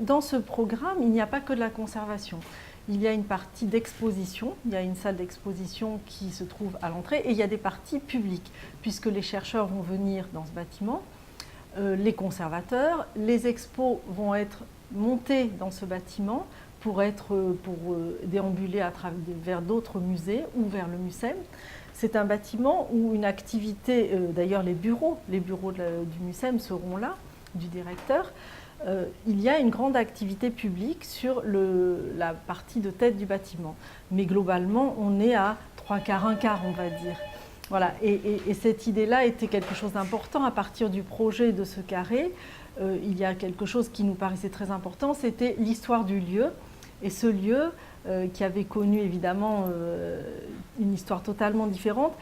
Dans ce programme, il n'y a pas que de la conservation. Il y a une partie d'exposition, il y a une salle d'exposition qui se trouve à l'entrée et il y a des parties publiques, puisque les chercheurs vont venir dans ce bâtiment, les conservateurs, les expos vont être montés dans ce bâtiment pour déambuler vers d'autres musées ou vers le MUSEM. C'est un bâtiment où une activité, d'ailleurs les bureaux du MUSEM seront là, du directeur. Il y a une grande activité publique sur la partie de tête du bâtiment. Mais globalement, on est à 3/4, 1/4, on va dire. Voilà. Et cette idée-là était quelque chose d'important. À partir du projet de ce carré, il y a quelque chose qui nous paraissait très important, c'était l'histoire du lieu. Et ce lieu, qui avait connu évidemment une histoire totalement différente,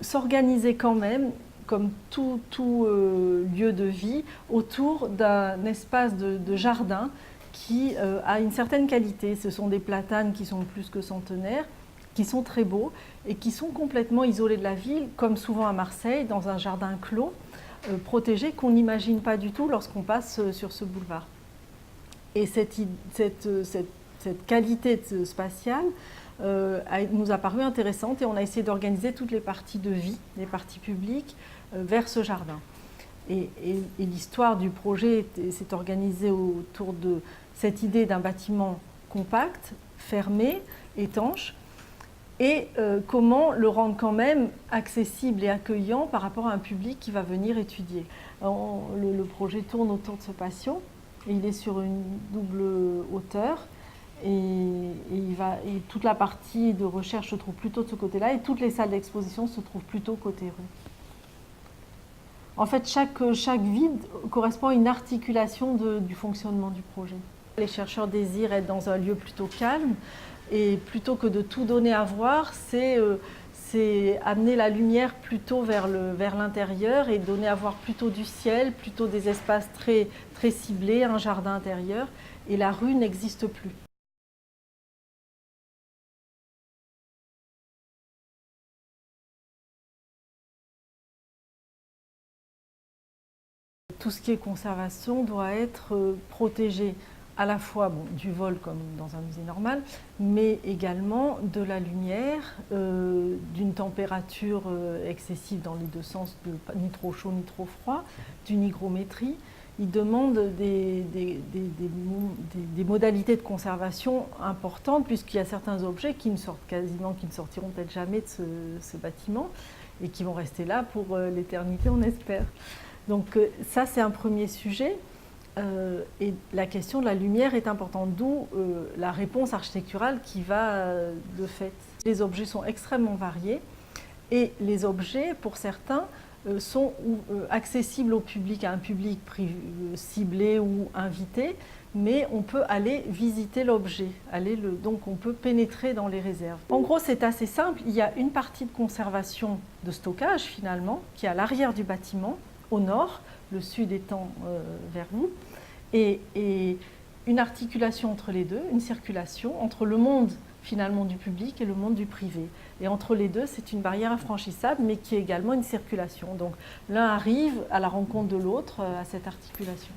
s'organisait quand même comme tout lieu de vie, autour d'un espace de jardin qui a une certaine qualité. Ce sont des platanes qui sont plus que centenaires, qui sont très beaux et qui sont complètement isolés de la ville, comme souvent à Marseille, dans un jardin clos, protégé, qu'on n'imagine pas du tout lorsqu'on passe sur ce boulevard. Et cette qualité spatiale nous a paru intéressante et on a essayé d'organiser toutes les parties de vie, les parties publiques, vers ce jardin. Et l'histoire du projet s'est organisée autour de cette idée d'un bâtiment compact, fermé, étanche, et comment le rendre quand même accessible et accueillant par rapport à un public qui va venir étudier. Le projet tourne autour de ce patio, et il est sur une double hauteur, et toute la partie de recherche se trouve plutôt de ce côté-là, et toutes les salles d'exposition se trouvent plutôt côté rue. En fait, chaque vide correspond à une articulation du fonctionnement du projet. Les chercheurs désirent être dans un lieu plutôt calme et plutôt que de tout donner à voir, c'est amener la lumière plutôt vers l'intérieur et donner à voir plutôt du ciel, plutôt des espaces très, très ciblés, un jardin intérieur, et la rue n'existe plus. Tout ce qui est conservation doit être protégé à la fois du vol comme dans un musée normal, mais également de la lumière, d'une température excessive dans les deux sens, ni trop chaud ni trop froid, d'une hygrométrie. Il demande des modalités de conservation importantes puisqu'il y a certains objets qui ne sortiront peut-être jamais de ce bâtiment et qui vont rester là pour l'éternité, on espère. Donc ça, c'est un premier sujet. Et la question de la lumière est importante, d'où la réponse architecturale qui va de fait. Les objets sont extrêmement variés et les objets, pour certains, sont accessibles au public, à un public ciblé ou invité, mais on peut aller visiter l'objet, donc on peut pénétrer dans les réserves. En gros, c'est assez simple. Il y a une partie de conservation de stockage, finalement, qui est à l'arrière du bâtiment, au nord, le sud étant vers nous, et une articulation entre les deux, une circulation entre le monde finalement du public et le monde du privé. Et entre les deux, c'est une barrière infranchissable, mais qui est également une circulation. Donc l'un arrive à la rencontre de l'autre à cette articulation.